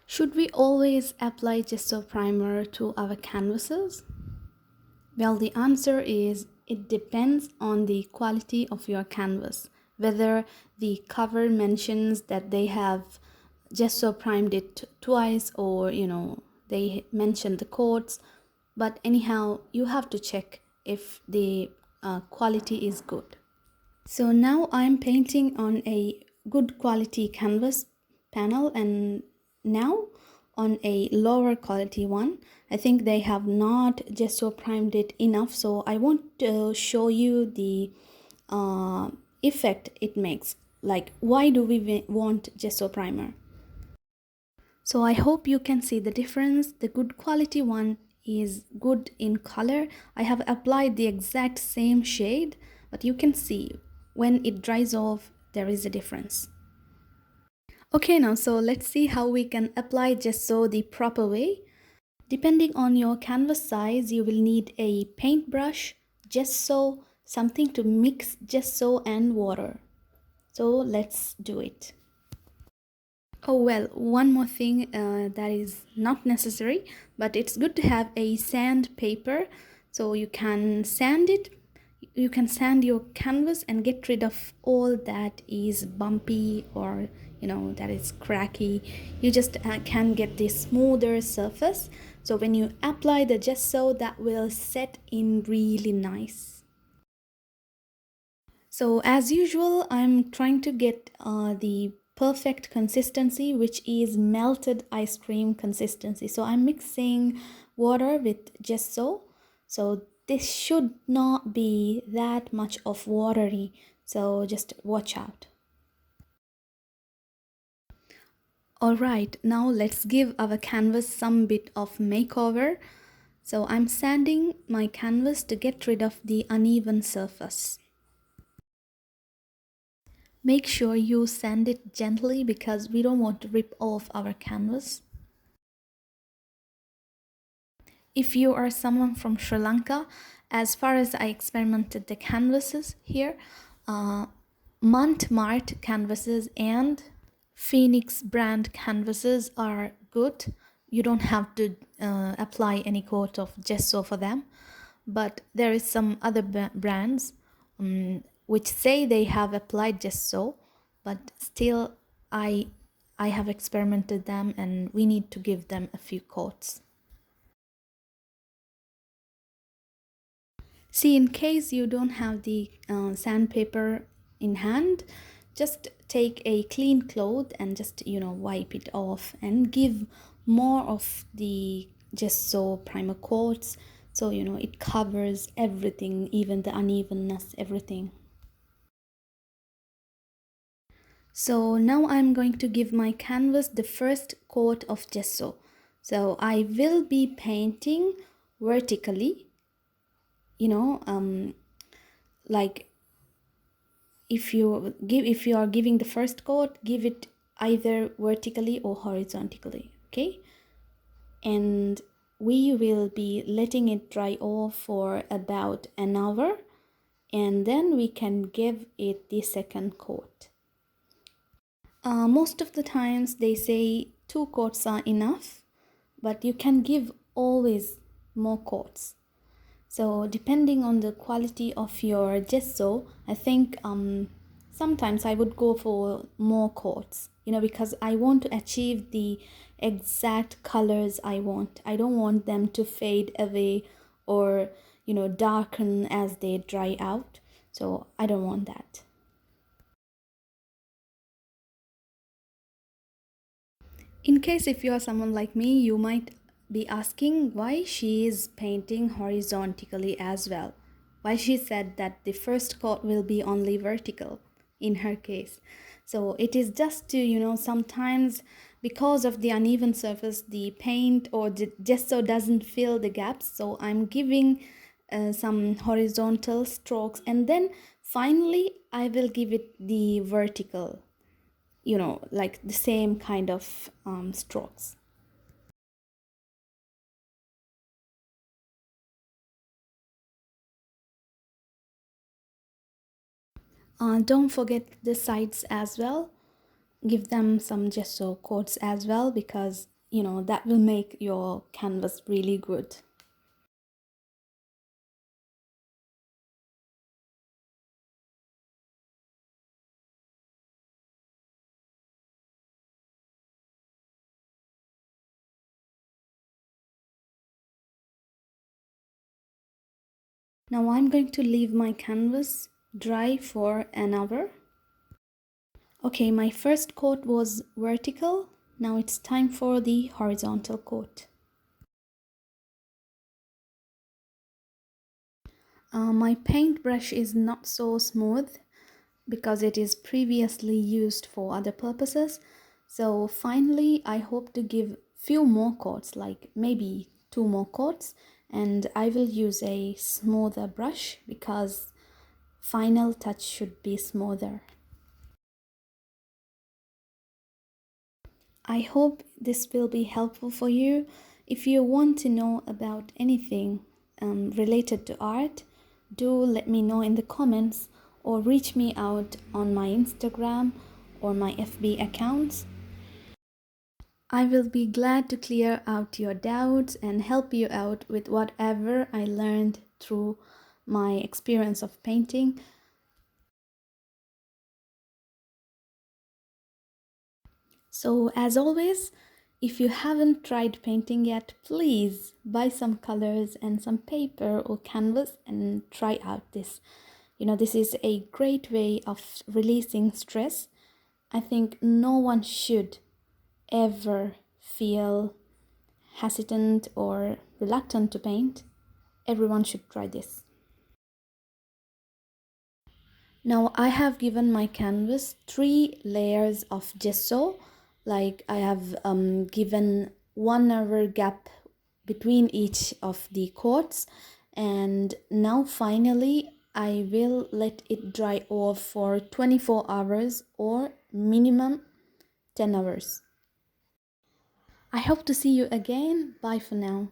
Should we always apply gesso primer to our canvases? Well, the answer is it depends on the quality of your canvas, whether the cover mentions that they have gesso primed it twice or they mention the coats. But anyhow, you have to check if the quality is good. So now I'm painting on a good quality canvas panel, and now on a lower quality one. I think they have not gesso primed it enough, so I want to show you the effect it makes. Like, why do we want gesso primer? So I hope you can see the difference. The good quality one is good in color. I have applied the exact same shade, but you can see when it dries off, there is a difference. Okay, now so let's see how we can apply gesso the proper way. Depending on your canvas size, you will need a paintbrush, gesso, something to mix gesso and water. So let's do it. Oh well, one more thing that is not necessary, but it's good to have a sandpaper, so you can sand it. You can sand your canvas and get rid of all that is bumpy or that is cracky. You just can get the smoother surface. So when you apply the gesso, that will set in really nice. So as usual, I'm trying to get the perfect consistency, which is melted ice cream consistency. So I'm mixing water with gesso. So this should not be that much of watery. So just watch out. Alright, now let's give our canvas some bit of makeover. So I'm sanding my canvas to get rid of the uneven surface. Make sure you sand it gently because we don't want to rip off our canvas. If you are someone from Sri Lanka, as far as I experimented the canvases here, Mont Mart canvases and Phoenix brand canvases are good. You don't have to apply any coat of gesso for them. But there is some other brands which say they have applied gesso, but still I have experimented them and we need to give them a few coats. See, in case you don't have the sandpaper in hand, just take a clean cloth and just wipe it off and give more of the gesso primer coats, so it covers everything, even the unevenness, everything. So now I'm going to give my canvas the first coat of gesso. So I will be painting vertically, like if you are giving the first coat, give it either vertically or horizontally, okay? And we will be letting it dry off for about an hour, and then we can give it the second coat. Most of the times they say 2 coats are enough, but you can give always more coats. So depending on the quality of your gesso, I think sometimes I would go for more coats, because I want to achieve the exact colors I want. I don't want them to fade away or darken as they dry out. So I don't want that. In case if you are someone like me, you might be asking why she is painting horizontally as well. Why she said that the first coat will be only vertical in her case. So it is just to, sometimes because of the uneven surface, the paint or the gesso doesn't fill the gaps. So I'm giving some horizontal strokes, and then finally I will give it the vertical, like the same kind of strokes. Don't forget the sides as well. Give them some gesso coats as well, because that will make your canvas really good. Now I'm going to leave my canvas dry for an hour. Okay, my first coat was vertical. Now it's time for the horizontal coat. My paintbrush is not so smooth because it is previously used for other purposes. So finally, I hope to give few more coats, like maybe two more coats, and I will use a smoother brush because final touch should be smoother. I hope this will be helpful for you. If you want to know about anything related to art, do let me know in the comments or reach me out on my Instagram or my FB accounts. I will be glad to clear out your doubts and help you out with whatever I learned through my experience of painting. So, as always, if you haven't tried painting yet, please buy some colors and some paper or canvas and try out this. This is a great way of releasing stress. I think no one should ever feel hesitant or reluctant to paint. Everyone should try this. Now I have given my canvas 3 layers of gesso, like I have given 1 hour gap between each of the coats, and now finally I will let it dry off for 24 hours or minimum 10 hours. I hope to see you again. Bye for now.